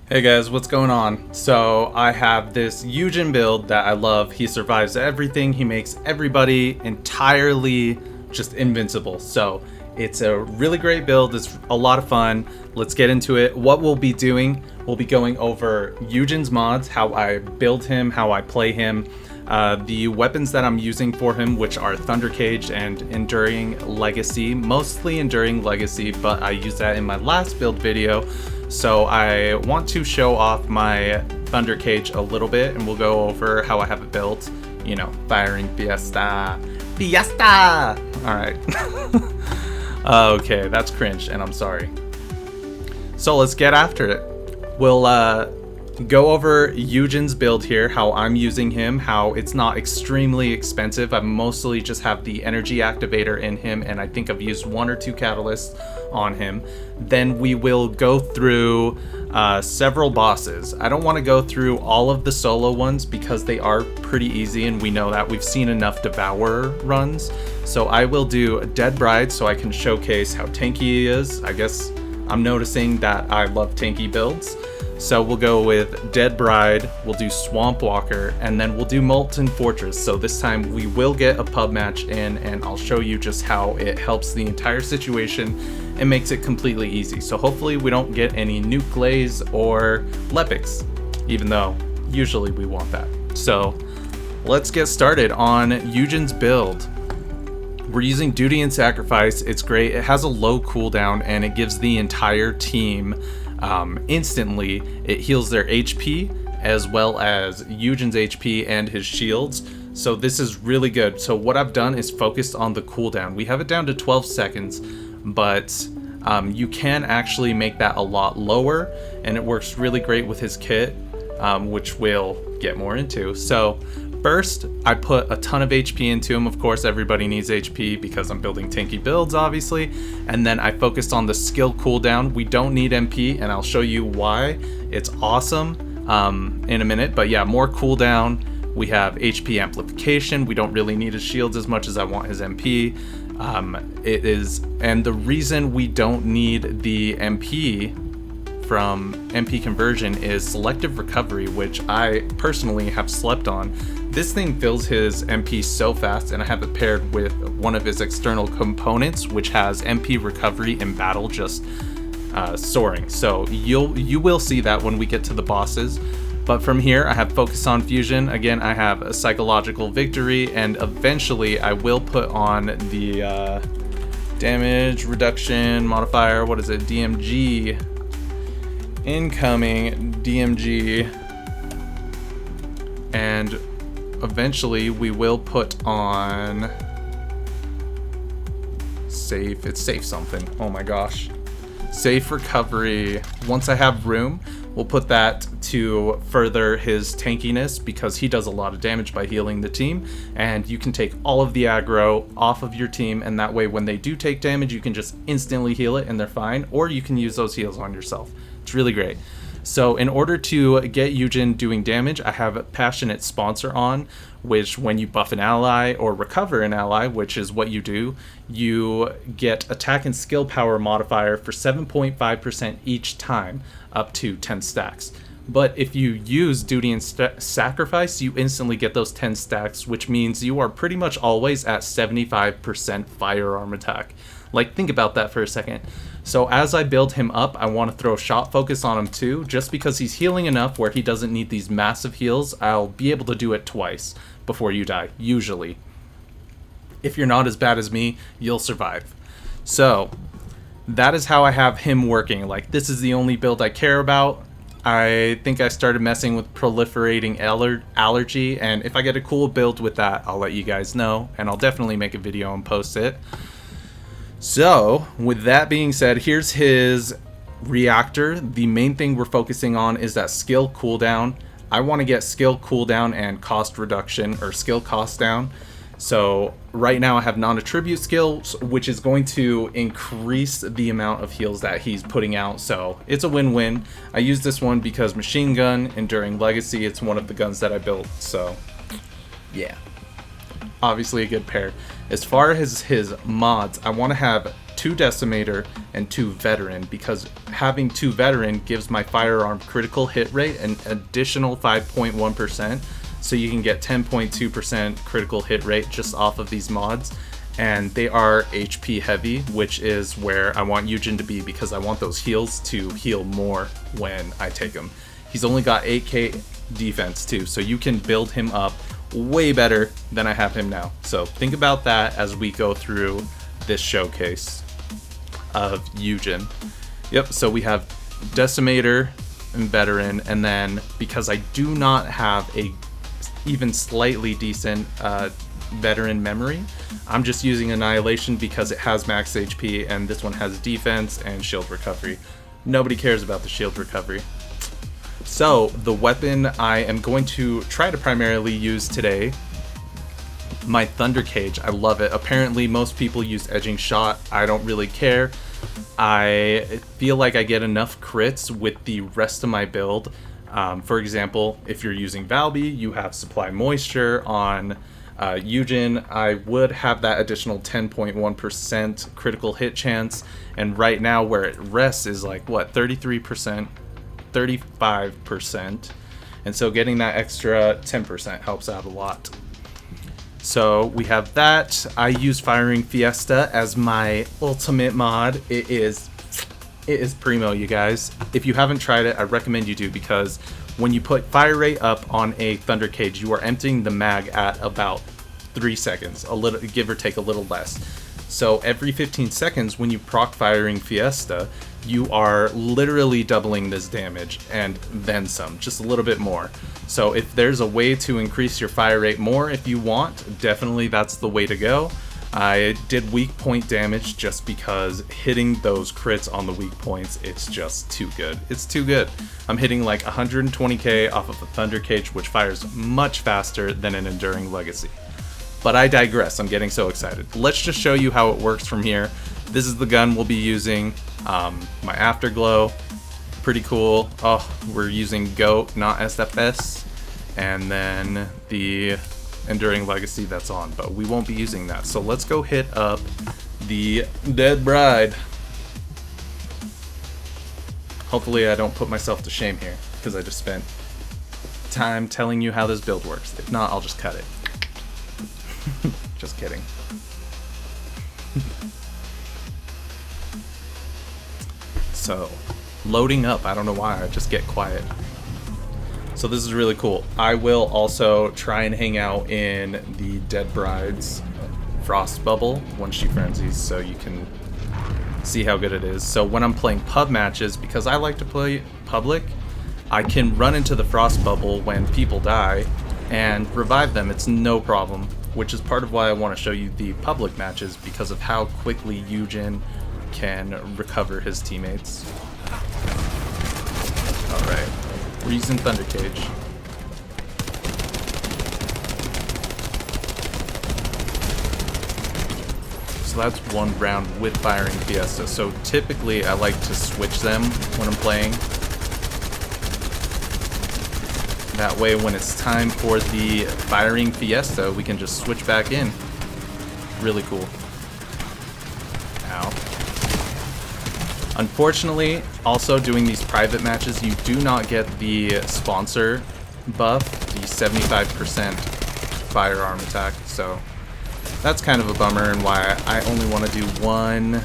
Hey guys, what's going on? So I have this Yujin build that I love. He survives everything. He makes everybody entirely just invincible. So it's a really great build. It's a lot of fun. Let's get into it. What we'll be doing, we'll be going over Yujin's mods, how I build him, how I play him, the weapons that I'm using for him, which are Thunder Cage and Enduring Legacy, mostly Enduring Legacy, but I used that in my last build video. So I want to show off my Thunder Cage a little bit, and we'll go over how I have it built. You know, firing Fiesta. Fiesta! Alright. Okay, that's cringe, and I'm sorry. So let's get after it. We'll go over Yujin's build here, how I'm using him, how it's not extremely expensive. I mostly just have the energy activator in him, and I think I've used 1 or 2 catalysts on him. Then we will go through several bosses. I don't want to go through all of the solo ones because they are pretty easy, and we know that. We've seen enough Devourer runs. So I will do Dead Bride so I can showcase how tanky he is. I guess I'm noticing that I love tanky builds. So we'll go with Dead Bride, we'll do Swamp Walker, and then we'll do Molten Fortress. So this time we will get a pub match in, and I'll show you just how it helps the entire situation and makes it completely easy. So hopefully we don't get any Nuke Glaze or Lepics, even though usually we want that. So let's get started on Yujin's build. We're using Duty and Sacrifice. It's great. It has a low cooldown and it gives the entire team instantly. It heals their HP as well as Yujin's HP and his shields. So this is really good. So what I've done is focused on the cooldown. We have it down to 12 seconds, but you can actually make that a lot lower, and it works really great with his kit, which we'll get more into. So first, I put a ton of HP into him. Of course, everybody needs HP because I'm building tanky builds, obviously. And then I focused on the skill cooldown. We don't need MP, and I'll show you why. It's awesome in a minute. But yeah, more cooldown. We have HP amplification. We don't really need his shields as much as I want his MP. And the reason we don't need the MP from MP conversion is selective recovery, which I personally have slept on. This thing fills his MP so fast, and I have it paired with one of his external components, which has MP recovery in battle just soaring. So you will see that when we get to the bosses. But from here, I have Focus on Fusion. Again, I have a Psychological Victory, and eventually I will put on the damage reduction modifier. What is it? DMG. Incoming DMG. And eventually we will put on safe. It's safe something. Oh my gosh. Safe recovery. Once I have room, we'll put that to further his tankiness because he does a lot of damage by healing the team, and you can take all of the aggro off of your team, and that way when they do take damage you can just instantly heal it and they're fine, or you can use those heals on yourself. It's really great. So in order to get Yujin doing damage, I have Passionate Sponsor on, which when you buff an ally or recover an ally, which is what you do, you get attack and skill power modifier for 7.5% each time, up to 10 stacks. But if you use Duty and Sacrifice, you instantly get those 10 stacks, which means you are pretty much always at 75% firearm attack. Like, think about that for a second. So as I build him up, I want to throw Shot Focus on him too, just because he's healing enough where he doesn't need these massive heals. I'll be able to do it twice before you die, usually. If you're not as bad as me, you'll survive. So that is how I have him working. Like, this is the only build I care about. I think I started messing with Proliferating Allergy, and if I get a cool build with that, I'll let you guys know, and I'll definitely make a video and post it. So, with that being said, here's his Reactor. The main thing we're focusing on is that skill cooldown. I want to get skill cooldown and cost reduction, or skill cost down. So, right now I have non-attribute skills, which is going to increase the amount of heals that he's putting out. So, it's a win-win. I use this one because Machine Gun, Enduring Legacy, it's one of the guns that I built. So, yeah. Obviously a good pair. As far as his mods, I want to have 2 2 Decimator and 2 Veteran, because having 2 Veteran gives my firearm critical hit rate an additional 5.1%, so you can get 10.2% critical hit rate just off of these mods. And they are HP heavy, which is where I want Yujin to be, because I want those heals to heal more when I take him. He's only got 8k defense too, so you can build him up way better than I have him now. So think about that as we go through this showcase of Yujin. Yep, so we have Decimator and Veteran, and then because I do not have a even slightly decent Veteran memory, I'm just using Annihilation because it has max HP, and this one has defense and shield recovery. Nobody cares about the shield recovery. So the weapon I am going to try to primarily use today, my Thunder Cage. I love it. Apparently most people use Edging Shot. I don't really care. I feel like I get enough crits with the rest of my build. For example, if you're using Valby, you have Supply Moisture. On Yujin, I would have that additional 10.1% critical hit chance, and right now where it rests is like, what, 33%, 35%, and so getting that extra 10% helps out a lot. So we have that. I use Firing Fiesta as my ultimate mod. It is primo, you guys. If you haven't tried it, I recommend you do, because when you put fire rate up on a Thunder Cage, you are emptying the mag at about 3 seconds, a little, give or take a little less. So every 15 seconds when you proc Firing Fiesta, you are literally doubling this damage and then some, just a little bit more. So if there's a way to increase your fire rate more if you want, definitely that's the way to go. I did weak point damage just because hitting those crits on the weak points, it's just too good. It's too good. I'm hitting like 120k off of a Thunder Cage, which fires much faster than an Enduring Legacy. But I digress, I'm getting so excited. Let's just show you how it works from here. This is the gun we'll be using, my Afterglow. Pretty cool. Oh, we're using GOAT, not SFS. And then the Enduring Legacy that's on, but we won't be using that. So let's go hit up the Dead Bride. Hopefully I don't put myself to shame here, because I just spent time telling you how this build works. If not, I'll just cut it. Just kidding. So, loading up. I don't know why, I just get quiet. So this is really cool. I will also try and hang out in the Dead Bride's Frost Bubble once she frenzies, so you can see how good it is. So when I'm playing pub matches, because I like to play public, I can run into the Frost Bubble when people die and revive them. It's no problem, which is part of why I want to show you the public matches, because of how quickly Yujin can recover his teammates. Alright. We're using Thunder Cage. So that's one round with Firing Fiesta. So typically I like to switch them when I'm playing. That way when it's time for the Firing Fiesta, we can just switch back in. Really cool. Ow. Unfortunately, also doing these private matches, you do not get the sponsor buff, the 75% firearm attack, so that's kind of a bummer, and why I only want to do one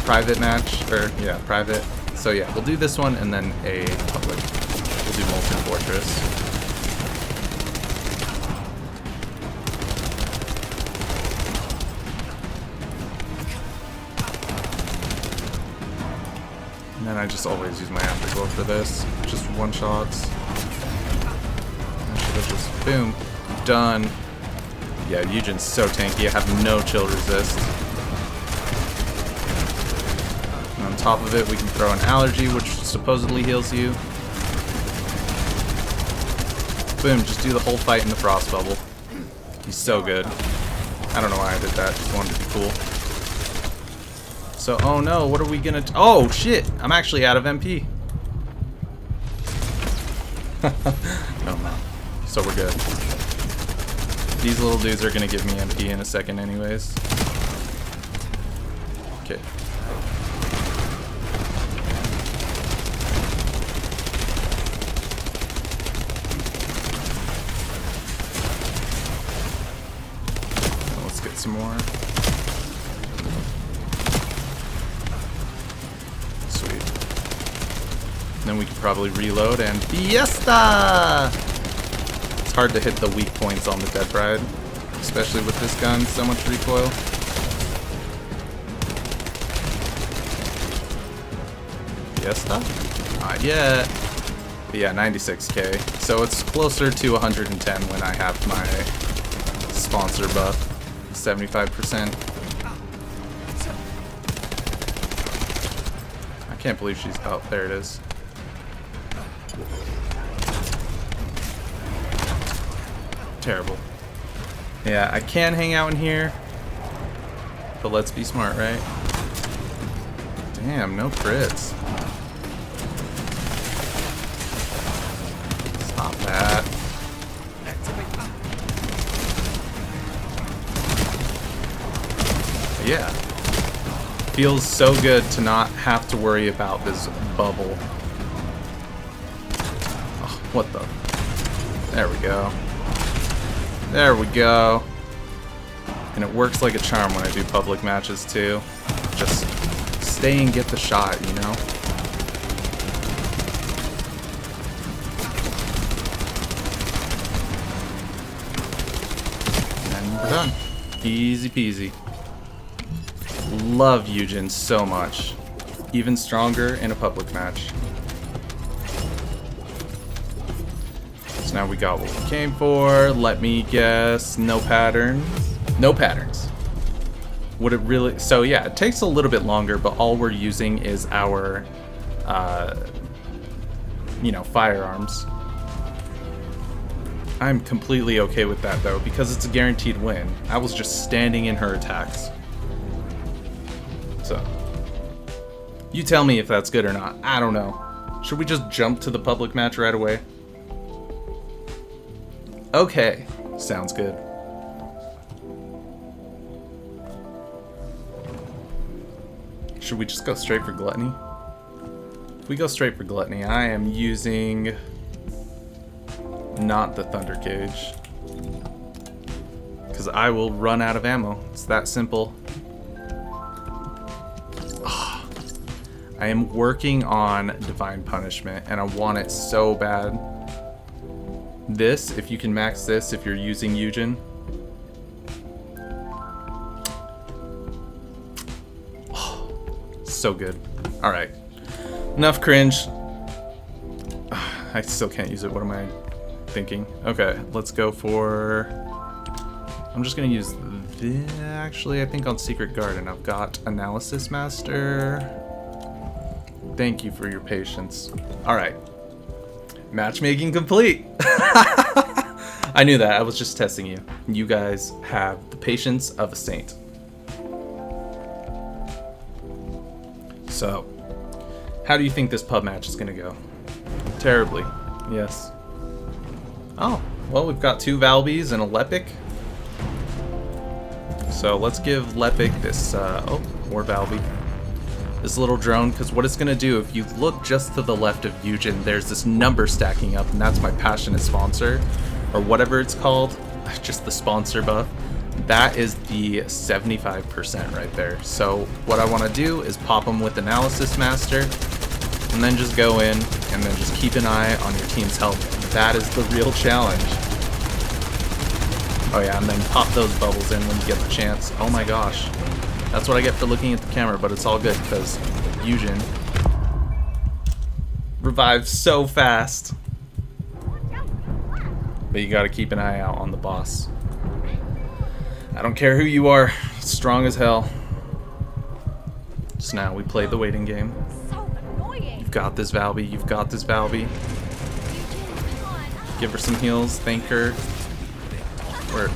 private match, or yeah, private. So yeah, we'll do this one and then a public. We'll do Molten Fortress. And I just always use my Afterglow for this. Just one shots. I should have just, boom, done. Yeah, Yujin's so tanky. I have no chill resist. And on top of it, we can throw an allergy, which supposedly heals you. Boom, just do the whole fight in the Frost Bubble. He's so good. I don't know why I did that. Just wanted to be cool. So, oh no, what are we gonna do? Oh shit, I'm actually out of MP. Oh no. So we're good. These little dudes are gonna give me MP in a second anyways. Okay. Let's get some more. Sweet. Then we can probably reload and fiesta! It's hard to hit the weak points on the Dead Bride, especially with this gun, so much recoil. Fiesta? Not yet. But yeah, 96k. So it's closer to 110 when I have my sponsor buff. 75%. I can't believe she's... Oh, there it is. Terrible. Yeah, I can hang out in here. But let's be smart, right? Damn, no crits. Stop that. Yeah. Feels so good to not have to worry about this bubble. Oh, what the? There we go. There we go. And it works like a charm when I do public matches too. Just stay and get the shot, you know? And we're done. Easy peasy. Love Yujin so much. Even stronger in a public match. So now we got what we came for. Let me guess. No patterns. No patterns. Would it really... So yeah, it takes a little bit longer, but all we're using is our, you know, firearms. I'm completely okay with that, though, because it's a guaranteed win. I was just standing in her attacks. So, you tell me if that's good or not. I don't know. Should we just jump to the public match right away? Okay, sounds good. Should we just go straight for Gluttony? If we go straight for Gluttony, I am using not the Thunder Cage, because I will run out of ammo. It's that simple. I am working on Divine Punishment, and I want it so bad. This, if you can max this, if you're using Yujin. Oh, so good. Alright. Enough cringe. I still can't use it. What am I thinking? Okay, let's go for... I'm just going to use this. Actually, I think on Secret Garden I've got Analysis Master. Thank you for your patience. Alright. Matchmaking complete! I knew that. I was just testing you. You guys have the patience of a saint. So, how do you think this pub match is going to go? Terribly. Yes. Oh, well, we've got 2 Valbies and a Lepic. So let's give Lepic this, oh, more Valby. This little drone, because what it's going to do, if you look just to the left of Yujin, there's this number stacking up, and that's my passionate sponsor, or whatever it's called, just the sponsor buff. That is the 75% right there. So what I want to do is pop them with Analysis Master, and then just go in, and then just keep an eye on your team's health. That is the real challenge. Oh yeah, and then pop those bubbles in when you get the chance. Oh my gosh. That's what I get for looking at the camera, but it's all good because Yujin revives so fast. But you gotta keep an eye out on the boss. I don't care who you are, he's strong as hell. So now we play the waiting game. You've got this, Valby. You've got this, Valby. Give her some heals. Thank her. Or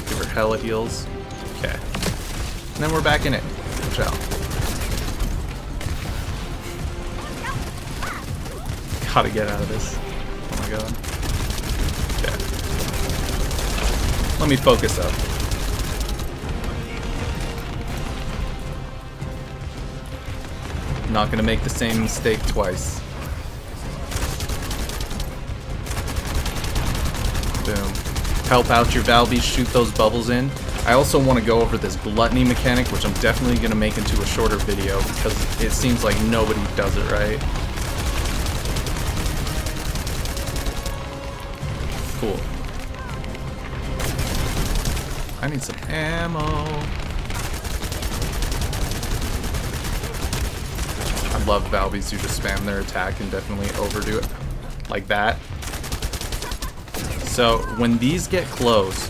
give her hella heals. Okay. And then we're back in it. Watch out. Gotta get out of this. Oh my god. Okay. Let me focus up. Not gonna make the same mistake twice. Boom. Help out your Valbies, shoot those bubbles in. I also want to go over this gluttony mechanic, which I'm definitely going to make into a shorter video because it seems like nobody does it right. Cool. I need some ammo. I love Valbies who just spam their attack and definitely overdo it like that. So when these get close,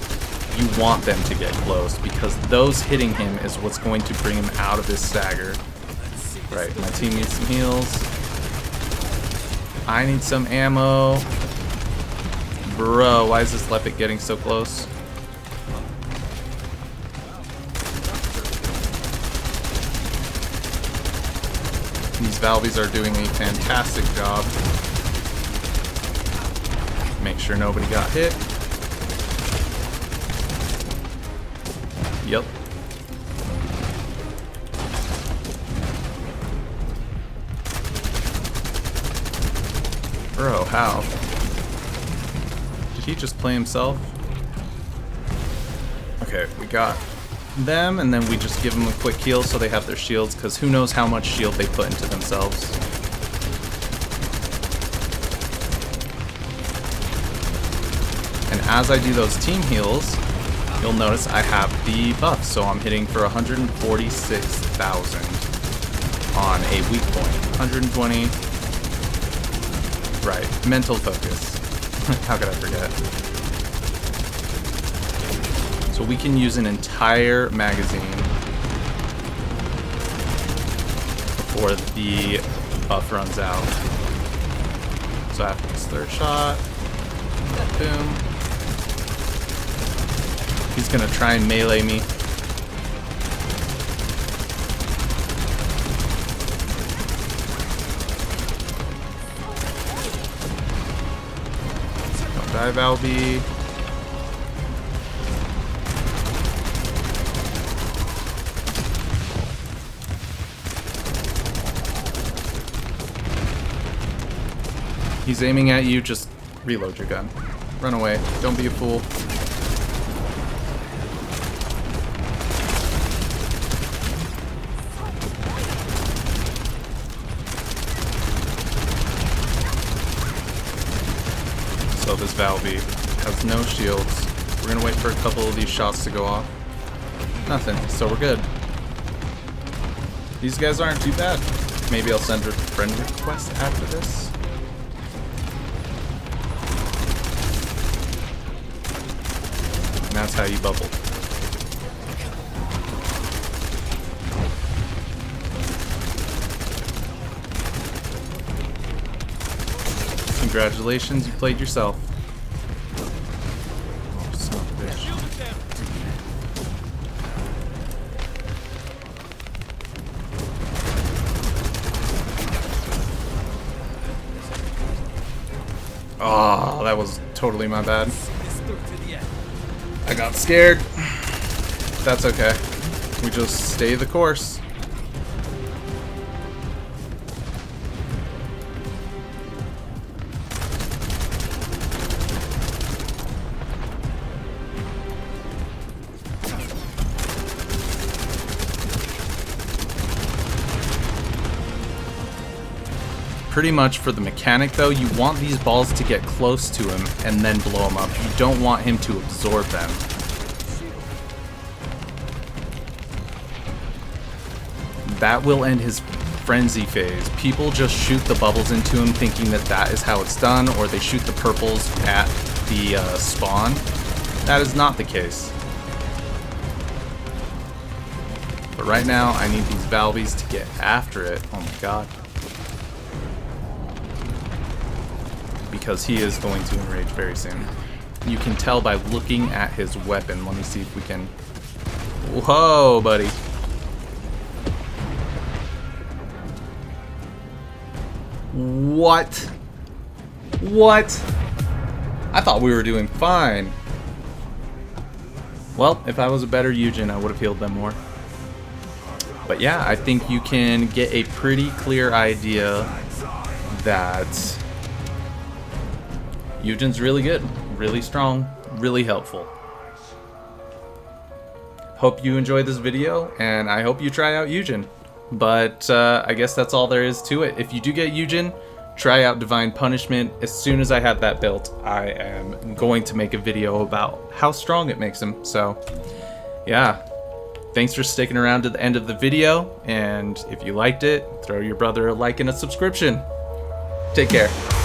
you want them to get close because those hitting him is what's going to bring him out of his stagger. Right, my team needs some heals. I need some ammo. Bro, why is this Lepic getting so close? These Valbies are doing a fantastic job. Make sure nobody got hit. Yep. Bro, how? Did he just play himself? Okay, we got them, and then we just give them a quick heal so they have their shields, because who knows how much shield they put into themselves. And as I do those team heals, you'll notice I have the buff, so I'm hitting for 146,000 on a weak point. 120. Right, mental focus. How could I forget? So we can use an entire magazine before the buff runs out. So after this third shot, boom. He's gonna try and melee me. Don't die, Valby. He's aiming at you, just reload your gun. Run away. Don't be a fool. So this Valby has no shields. We're gonna wait for a couple of these shots to go off. Nothing, so we're good. These guys aren't too bad. Maybe I'll send a friend request after this. And that's how you bubble. Congratulations, you played yourself. Oh, son of a bitch. Oh, that was totally my bad. I got scared. That's okay. We just stay the course. Pretty much for the mechanic though, you want these balls to get close to him and then blow him up. You don't want him to absorb them. That will end his frenzy phase. People just shoot the bubbles into him thinking that that is how it's done, or they shoot the purples at the spawn. That is not the case. But right now, I need these Valbies to get after it. Oh my god. Because he is going to enrage very soon. You can tell by looking at his weapon. Let me see if we can... Whoa, buddy. What? What? I thought we were doing fine. Well, if I was a better Yujin, I would have healed them more. But yeah, I think you can get a pretty clear idea that Yujin's really good, really strong, really helpful. Hope you enjoyed this video, and I hope you try out Yujin. But I guess that's all there is to it. If you do get Yujin, try out Divine Punishment. As soon as I have that built, I am going to make a video about how strong it makes him. So yeah, thanks for sticking around to the end of the video, and if you liked it, throw your brother a like and a subscription. Take care.